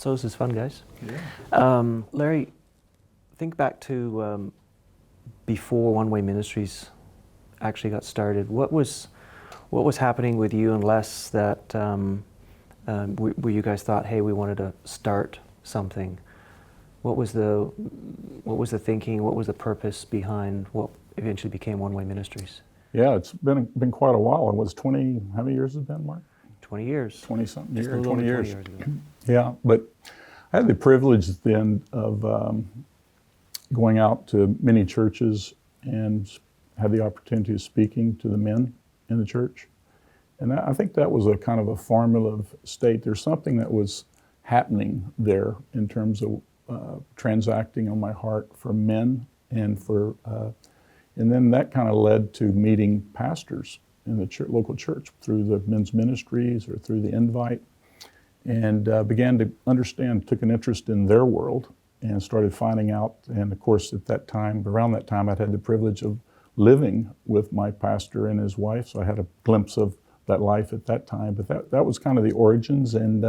So this is fun, guys. Yeah. Larry, think back to before One Way Ministries actually got started. What was happening with you and Les that where you guys thought, hey, we wanted to start something? What was the thinking? What was the purpose behind what eventually became One Way Ministries? Yeah, it's been quite a while. It was 20. How many years has it been, Mark? 20 years. 20 something years. 20 years ago. Yeah, but I had the privilege then of going out to many churches and had the opportunity of speaking to the men in the church. And I think that was a kind of a formative state. There's something that was happening there in terms of transacting on my heart for men and for, and then that kind of led to meeting pastors in the local church through the men's ministries or through the invite, and began to understand, took an interest in their world and started finding out. And of course, at that time, around that time, I'd had the privilege of living with my pastor and his wife, so I had a glimpse of that life at that time. But that was kind of the origins, and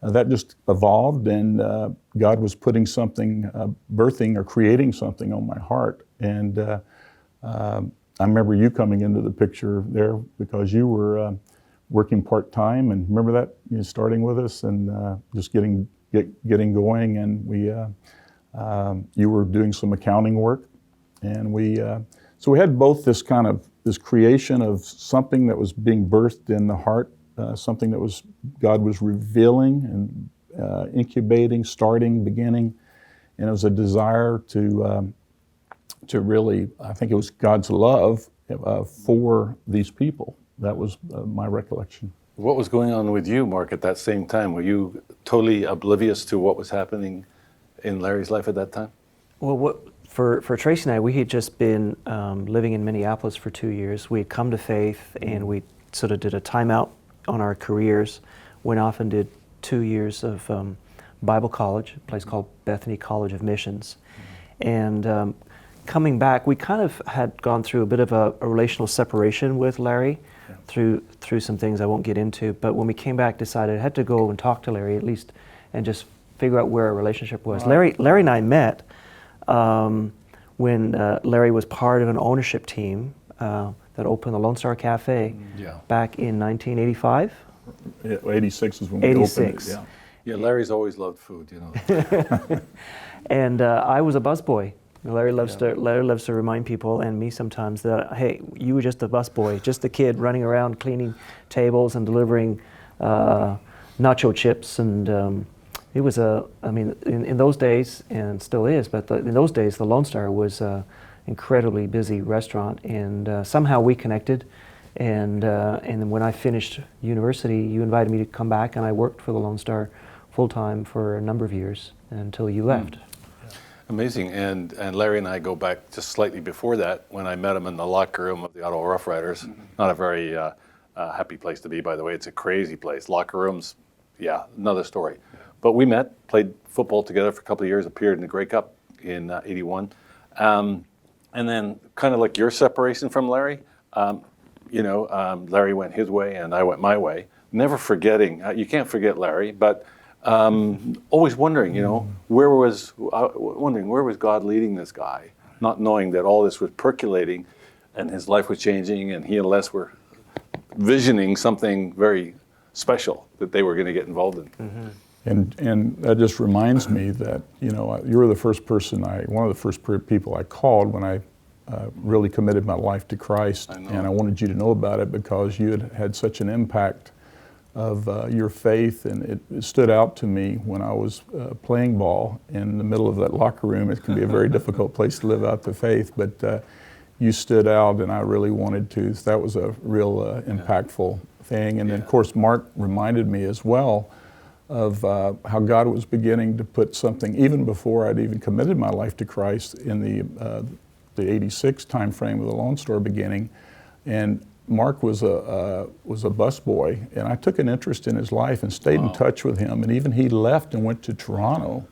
that just evolved, and God was putting something, birthing or creating something on my heart. And I remember you coming into the picture there because you were working part-time, and remember that, you know, starting with us and just getting going, and you were doing some accounting work, and so we had both this creation of something that was being birthed in the heart, something that God was revealing and incubating, starting, beginning, and it was a desire to really, I think it was God's love for these people. That was my recollection. What was going on with you, Mark, at that same time? Were you totally oblivious to what was happening in Larry's life at that time? Well, for Tracy and I, we had just been living in Minneapolis for 2 years. We had come to faith, and we sort of did a timeout on our careers, went off and did 2 years of Bible college, a place called Bethany College of Missions. And coming back, we kind of had gone through a bit of a relational separation with Larry through some things I won't get into. But when we came back, decided I had to go and talk to Larry at least and just figure out where our relationship was. Right. Larry and I met when Larry was part of an ownership team that opened the Lone Star Cafe back in 1985. Yeah, 86 is when we opened it. Yeah, Larry's always loved food, you know. And I was a busboy. Larry loves to remind people, and me sometimes, that, hey, you were just a busboy, just a kid running around cleaning tables and delivering nacho chips. And it was in those days, and still is, but in those days, the Lone Star was an incredibly busy restaurant, and somehow we connected. And then when I finished university, you invited me to come back, and I worked for the Lone Star full-time for a number of years until you left. Amazing. And Larry and I go back just slightly before that, when I met him in the locker room of the Ottawa Rough Riders. Not a very happy place to be, by the way. It's a crazy place. Locker rooms, another story. But we met, played football together for a couple of years, appeared in the Grey Cup in '81. And then kind of like your separation from Larry, Larry went his way and I went my way. Never forgetting, you can't forget Larry, but always wondering, where was God leading this guy, not knowing that all this was percolating and his life was changing, and he and Les were visioning something very special that they were going to get involved in. Mm-hmm. And that just reminds me that, you were the first person one of the first people I called when I really committed my life to Christ. And I wanted you to know about it because you had such an impact of your faith, and it stood out to me when I was playing ball in the middle of that locker room. It can be a very difficult place to live out the faith, but you stood out, and I really wanted to. So that was a real impactful thing. And then, of course, Mark reminded me as well of how God was beginning to put something, even before I'd even committed my life to Christ, in the '86 time frame of the Lone Star beginning. And Mark was a busboy, and I took an interest in his life and stayed in touch with him. And even he left and went to Toronto,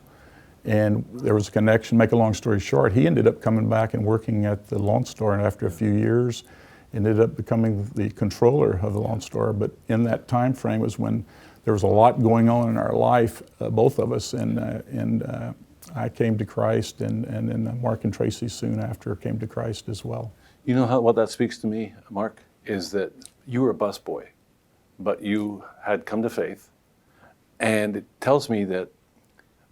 and there was a connection. Make a long story short, he ended up coming back and working at the Lone Star, and after a few years, ended up becoming the controller of the Lone Star. But in that time frame was when there was a lot going on in our life, both of us, and I came to Christ, and then Mark and Tracy soon after came to Christ as well. You know what that speaks to me, Mark, is that you were a busboy, but you had come to faith, and it tells me that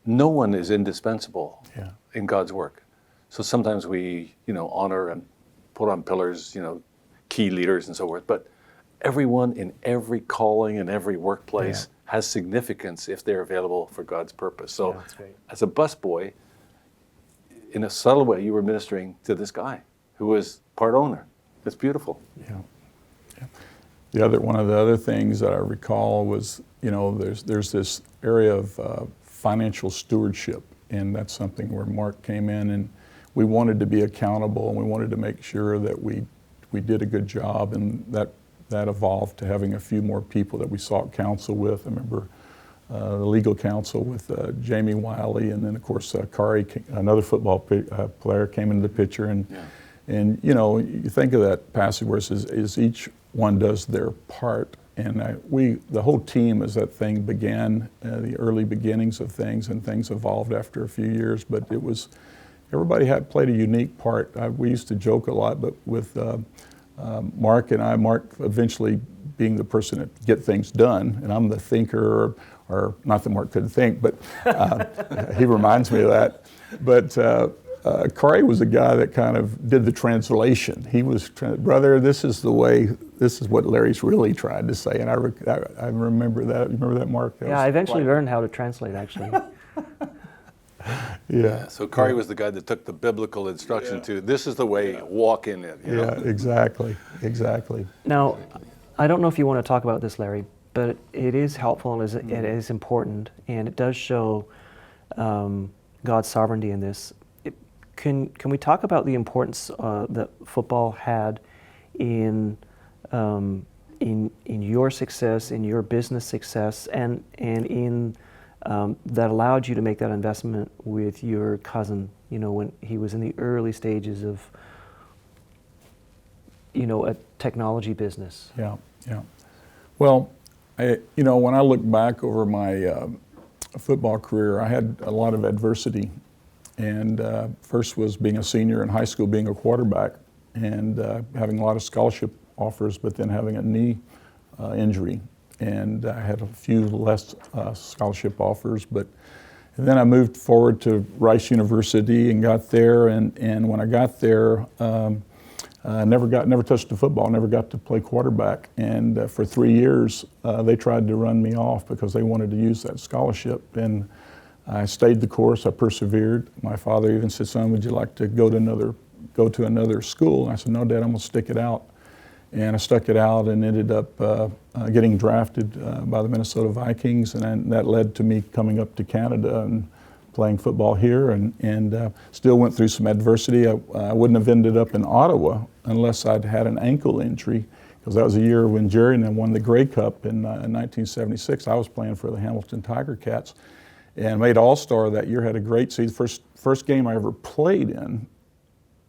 no one is indispensable in God's work. So sometimes we, honor and put on pillars, key leaders and so forth, but everyone in every calling and every workplace has significance if they're available for God's purpose. So as a busboy, in a subtle way, you were ministering to this guy who was part owner. It's beautiful. Yeah. One of the other things that I recall was, there's this area of financial stewardship, and that's something where Mark came in, and we wanted to be accountable, and we wanted to make sure that we did a good job, and that evolved to having a few more people that we sought counsel with. I remember the legal counsel with Jamie Wiley, and then of course Kari, another football player, came into the picture, and you think of that passage where it says, "Is each one does their part," and the whole team, as that thing began, the early beginnings of things, and things evolved after a few years, but it was everybody played a unique part. We used to joke a lot, but with Mark and I, Mark eventually being the person that get things done, and I'm the thinker, or not that Mark couldn't think, but he reminds me of that. But Kari was the guy that kind of did the translation. He was, brother, this is the way, this is what Larry's really trying to say. And I remember that. You remember that, Mark? I eventually learned how to translate, actually. So Kari was the guy that took the biblical instruction to, this is the way, walk in it. Exactly. Now, I don't know if you want to talk about this, Larry, but it is helpful, and it is important, and it does show God's sovereignty in this. Can we talk about the importance that football had in your success, in your business success, and in that allowed you to make that investment with your cousin, when he was in the early stages of, a technology business? Yeah. Well, when I look back over my football career, I had a lot of adversity. And first was being a senior in high school, being a quarterback, and having a lot of scholarship offers, but then having a knee injury. And I had a few less scholarship offers, and then I moved forward to Rice University and got there, and when I got there, never touched the football, never got to play quarterback, and for 3 years they tried to run me off because they wanted to use that scholarship, and I stayed the course, I persevered. My father even said, "Son, would you like to go to another school?" And I said, "No, Dad, I'm gonna stick it out." And I stuck it out and ended up getting drafted by the Minnesota Vikings, and that led to me coming up to Canada and playing football here, and still went through some adversity. I wouldn't have ended up in Ottawa unless I'd had an ankle injury, because that was a year when Gerry and I won the Grey Cup in 1976. I was playing for the Hamilton Tiger Cats and made All-Star that year, had a great season. First game I ever played in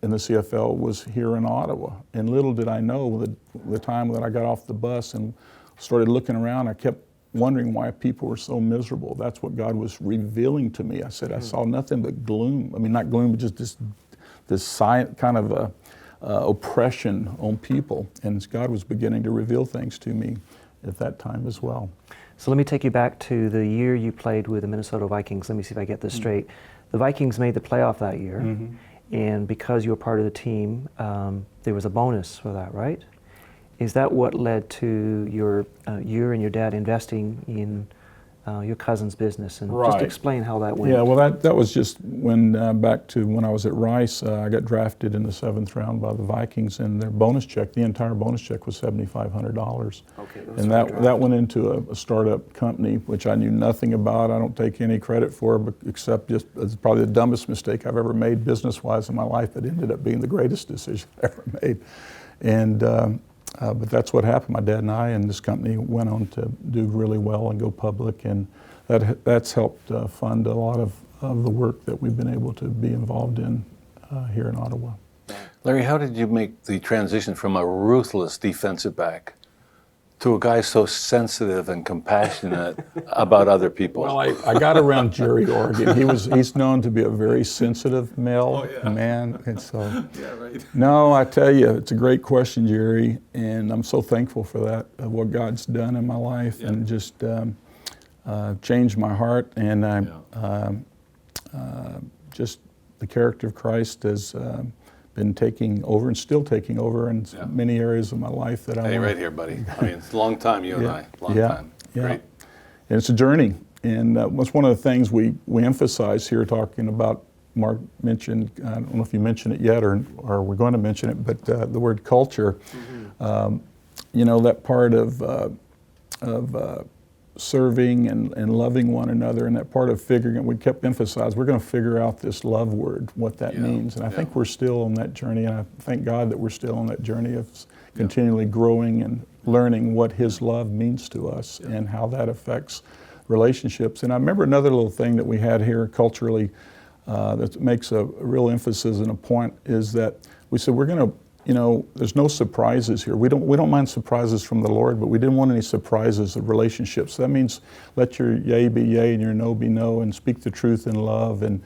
the CFL was here in Ottawa. And little did I know the time that I got off the bus and started looking around, I kept wondering why people were so miserable. That's what God was revealing to me. I said, I saw nothing but gloom. I mean, not gloom, but just this kind of oppression on people. And God was beginning to reveal things to me at that time as well. So let me take you back to the year you played with the Minnesota Vikings. Let me see if I get this straight. The Vikings made the playoff that year. And because you were part of the team, there was a bonus for that, right? Is that what led to you and your dad investing in your cousin's business? And just explain how that went. Yeah, well, that was just when, back to when I was at Rice, I got drafted in the 7th round by the Vikings, and their bonus check, the entire bonus check was $7,500. Okay, and that went into a startup company, which I knew nothing about. I don't take any credit for, but except just it's probably the dumbest mistake I've ever made business-wise in my life, but ended up being the greatest decision I ever made. And but that's what happened. My dad and I and this company went on to do really well and go public, and that's helped fund a lot of the work that we've been able to be involved in here in Ottawa. Larry, how did you make the transition from a ruthless defensive back to a guy so sensitive and compassionate about other people? Well, I got around Gerry, Oregon. He's known to be a very sensitive male man, and so. Yeah, right. No, I tell you, it's a great question, Gerry, and I'm so thankful for that, of what God's done in my life, and just changed my heart, and just the character of Christ has been taking over and still taking over in many areas of my life that I Hey, want. right here, buddy. I mean, it's a long time, you and I. Long time. Yeah. Great. And it's a journey, and that's one of the things we emphasize here, talking about. Mark mentioned, I don't know if you mentioned it yet, or we're going to mention it, but the word culture. You know, that part of serving and loving one another, and that part of figuring it, we kept emphasizing, we're going to figure out this love word, what that means. And I think we're still on that journey, and I thank God that we're still on that journey of continually growing and learning what His love means to us and how that affects relationships. And I remember another little thing that we had here culturally that makes a real emphasis and a point is that we said we're going to, you know, there's no surprises here. We don't mind surprises from the Lord, but we didn't want any surprises of relationships. So that means let your yea be yea and your no be no, and speak the truth in love, and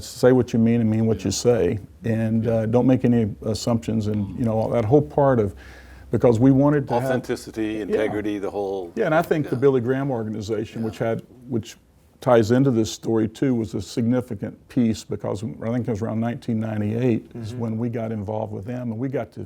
say what you mean and mean what you say, and don't make any assumptions, and you know, that whole part of, because we wanted to Authenticity, integrity, the whole. Yeah, and I think the Billy Graham organization, which ties into this story too, was a significant piece, because I think it was around 1998 is when we got involved with them, and we got to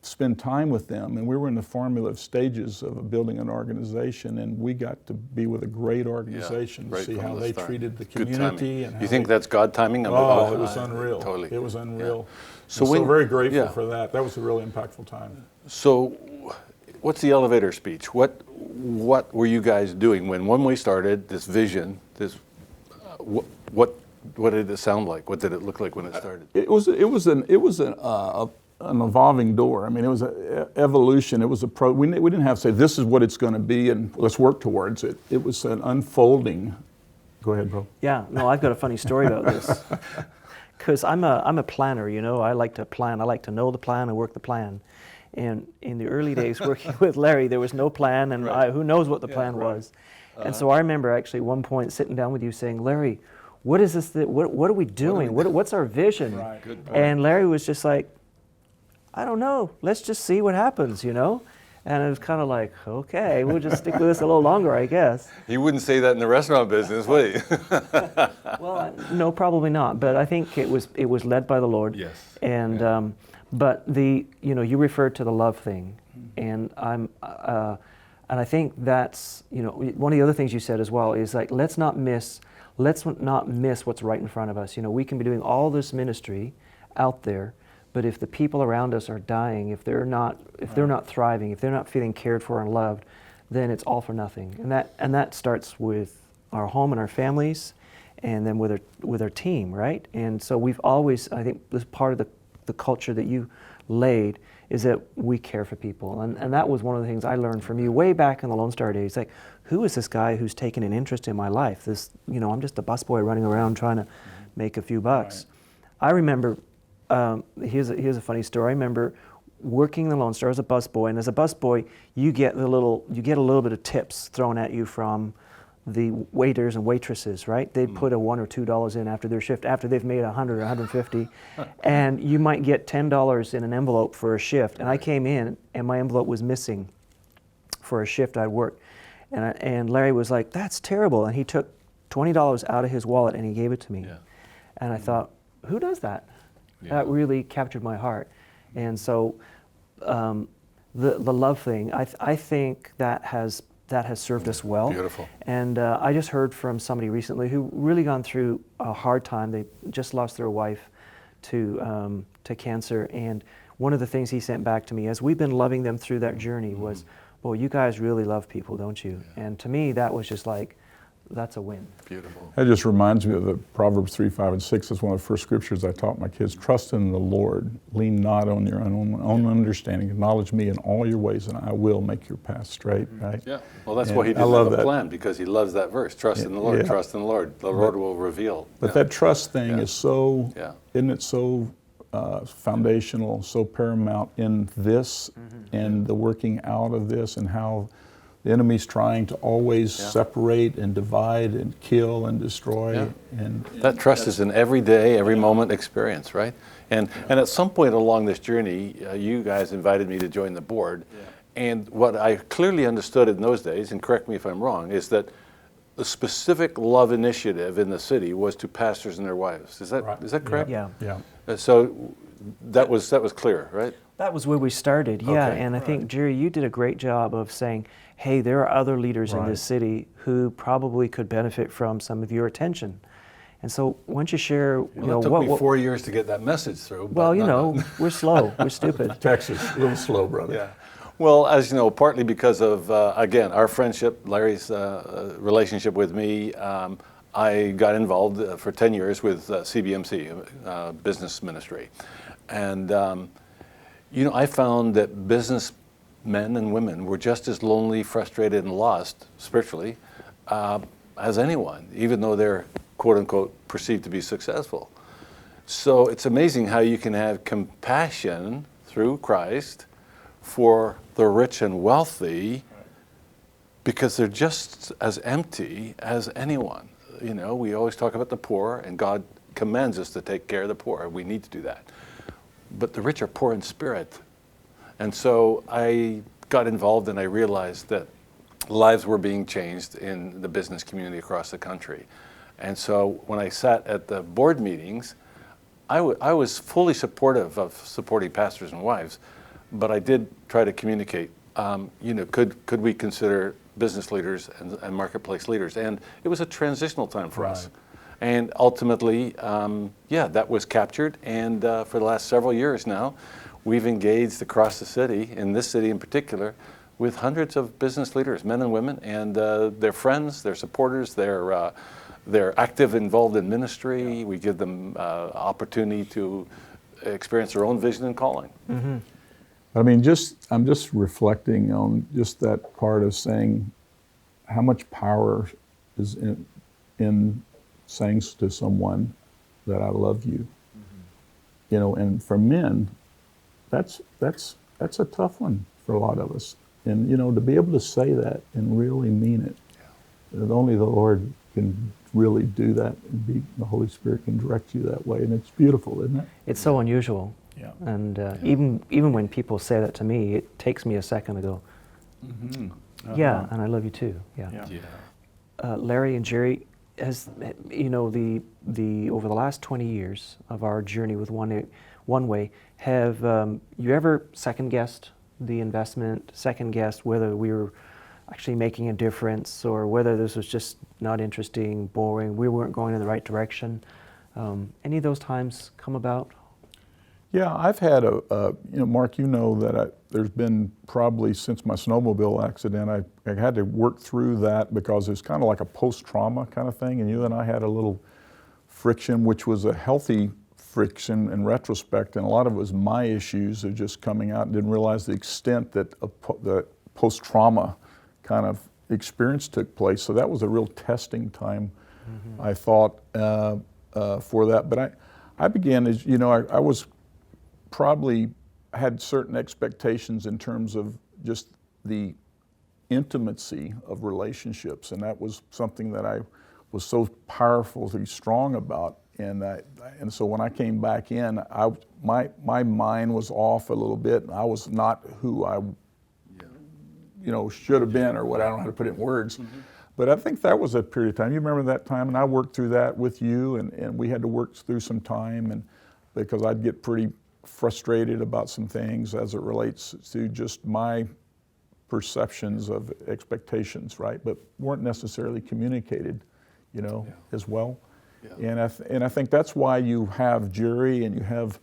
spend time with them, and we were in the formative stages of building an organization, and we got to be with a great organization to see how they treated the community. And you think that's God timing? Oh, it was unreal. Totally. It was unreal. So So very grateful for that. That was a really impactful time. So, what's the elevator speech? What were you guys doing when One Way started? This vision. This what did it sound like? What did it look like when it started? It was an evolving door. I mean, it was an evolution. It was we didn't have to say this is what it's going to be and let's work towards it. It was an unfolding. Go ahead, bro. Yeah, no, I've got a funny story about this. Because I'm a planner, you know. I like to plan. I like to know the plan and work the plan. And in the early days working with Larry, there was no plan, and who knows what the plan was. And so I remember actually at one point sitting down with you saying, Larry, what is this? What are we doing? What's our vision? Right. Good point. And Larry was just like, I don't know. Let's just see what happens, you know. And it was kind of like, okay, we'll just stick with this a little longer, I guess. He wouldn't say that in the restaurant business, would he? Well, no, probably not. But I think it was led by the Lord. Yes. And but you referred to the love thing, and I think that's, you know, one of the other things you said as well is like, let's not miss what's right in front of us. You know, we can be doing all this ministry out there, but if the people around us are dying, if they're not thriving, if they're not feeling cared for and loved, then it's all for nothing. And that starts with our home and our families, and then with our team, right? And so we've always, I think, this part of the culture that you laid is that we care for people. And that was one of the things I learned from you way back in the Lone Star days. Like, who is this guy who's taken an interest in my life? This, you know, I'm just a busboy running around trying to make a few bucks. Right. I remember, here's a funny story. I remember working in the Lone Star as a busboy, and as a busboy, you get a little bit of tips thrown at you from the waiters and waitresses, right? They'd put a $1 or $2 in after their shift, after they've made 100 or 150, and you might get $10 in an envelope for a shift. And I came in, and my envelope was missing for a shift I'd worked. And Larry was like, "That's terrible." And he took $20 out of his wallet and he gave it to me. Yeah. And I thought, who does that? Yeah. That really captured my heart. And so the love thing, I think that has served us well. Beautiful. And I just heard from somebody recently who really gone through a hard time. They just lost their wife to cancer. And one of the things he sent back to me as we've been loving them through that journey was, "Well, you guys really love people, don't you?" Yeah. And to me, that was just like, that's a win. Beautiful. That just reminds me of the Proverbs 3, 5, and 6. It's one of the first scriptures I taught my kids. Trust in the Lord. Lean not on your own understanding. Acknowledge me in all your ways, and I will make your path straight. Right? Yeah. Well, that's why he did the plan, because he loves that verse. Trust in the Lord. Trust in the Lord. The Lord will reveal. But that trust thing is so, isn't it so foundational, so paramount in this and the working out of this, and how the enemy's trying to always separate and divide and kill and destroy. Yeah. And That trust is an everyday, every moment experience, right? And at some point along this journey, you guys invited me to join the board. And what I clearly understood in those days, and correct me if I'm wrong, is that the specific love initiative in the city was to pastors and their wives. Is that Right. is that correct? Yeah. So that was clear, right? That was where we started, yeah. Okay. And I think, Gerry, you did a great job of saying, hey, there are other leaders in this city who probably could benefit from some of your attention. And so why don't you share, It took me 4 years to get that message through. but well, you not- know, we're slow, we're stupid. Texas, a little slow, brother. Yeah. Well, as you know, partly because of, again, our friendship, Larry's relationship with me, I got involved for 10 years with CBMC, business ministry. And, you know, I found that businessmen and women were just as lonely, frustrated, and lost spiritually as anyone, even though they're, quote unquote, perceived to be successful. So it's amazing how you can have compassion through Christ for the rich and wealthy, because they're just as empty as anyone. You know, we always talk about the poor, and God commands us to take care of the poor. We need to do that. But the rich are poor in spirit. And so I got involved, and I realized that lives were being changed in the business community across the country. And so when I sat at the board meetings, I was fully supportive of supporting pastors and wives, but I did try to communicate, you know, could we consider business leaders and marketplace leaders? And it was a transitional time for us. And ultimately, that was captured. And for the last several years now, we've engaged across the city, in this city in particular, with hundreds of business leaders, men and women, and their friends, their supporters, they're active, involved in ministry. We give them opportunity to experience their own vision and calling. Mm-hmm. I mean, I'm just reflecting on just that part of saying how much power is in saying to someone that I love you. You know, and for men, that's a tough one for a lot of us. And you know, to be able to say that and really mean it, that only the Lord can really do that, and the Holy Spirit can direct you that way, and it's beautiful, isn't it? It's so unusual. Yeah. And even when people say that to me, it takes me a second to go, yeah, and I love you too. Yeah. Larry and Gerry, has, you know, the over the last 20 years of our journey with One Way, have you ever second guessed the investment, second guessed whether we were actually making a difference, or whether this was just not interesting, boring, we weren't going in the right direction? Any of those times come about? Yeah, I've had you know, Mark, you know that there's been probably since my snowmobile accident, I had to work through that because it's kind of like a post-trauma kind of thing, and you and I had a little friction, which was a healthy friction in retrospect, and a lot of it was my issues of just coming out and didn't realize the extent that the post-trauma kind of experience took place. So that was a real testing time, I thought, for that. But I began as, you know, I was probably had certain expectations in terms of just the intimacy of relationships, and that was something that I was so powerfully strong about. And so when I came back in, my mind was off a little bit, and I was not who I, you know, should have been, or what, I don't know how to put it in words. But I think that was a period of time. You remember that time, and I worked through that with you, and we had to work through some time, and because I'd get pretty frustrated about some things as it relates to just my perceptions of expectations, right? But weren't necessarily communicated, you know, as well. And I think that's why you have Gerry, and you have,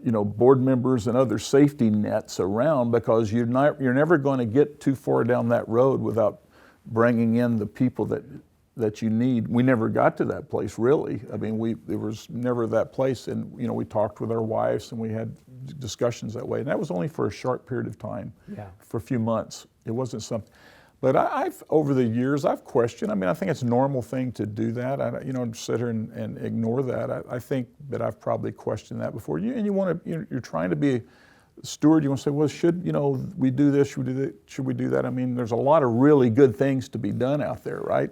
you know, board members and other safety nets around, because you're never going to get too far down that road without bringing in the people that you need. We never got to that place, really. I mean, there was never that place, and you know, we talked with our wives and we had discussions that way, and that was only for a short period of time, for a few months. It wasn't something. But I've over the years I've questioned. I mean, I think it's a normal thing to do that. Sit here and ignore that. I think that I've probably questioned that before. And you want to, you're trying to be a steward. You want to say, well, should we do this? Should we do that? Should we do that? I mean, there's a lot of really good things to be done out there, right?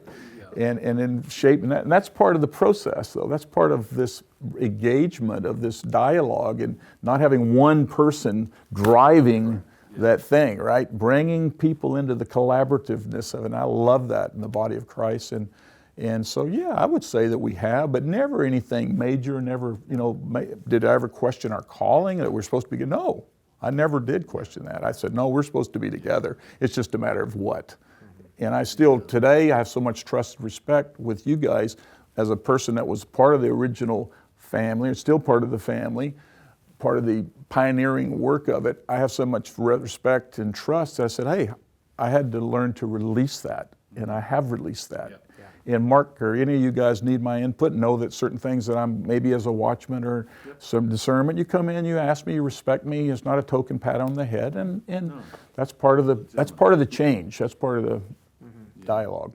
And in shaping that, and that's part of the process, though. That's part of this engagement, of this dialogue, and not having one person driving that thing, right? Bringing people into the collaborativeness of it. And I love that in the body of Christ. And so, yeah, I would say that we have, but never anything major. Never, did I ever question our calling that we're supposed to be? No, I never did question that. I said, no, we're supposed to be together. It's just a matter of what. And I still, today, I have so much trust and respect with you guys as a person that was part of the original family, or still part of the family, part of the pioneering work of it. I have so much respect and trust. I said, hey, I had to learn to release that, and I have released that. Yep. And Mark, or any of you guys need my input, know that certain things that I'm maybe as a watchman or some discernment, you come in, you ask me, you respect me. It's not a token pat on the head, and that's part of the change. That's part of the dialogue.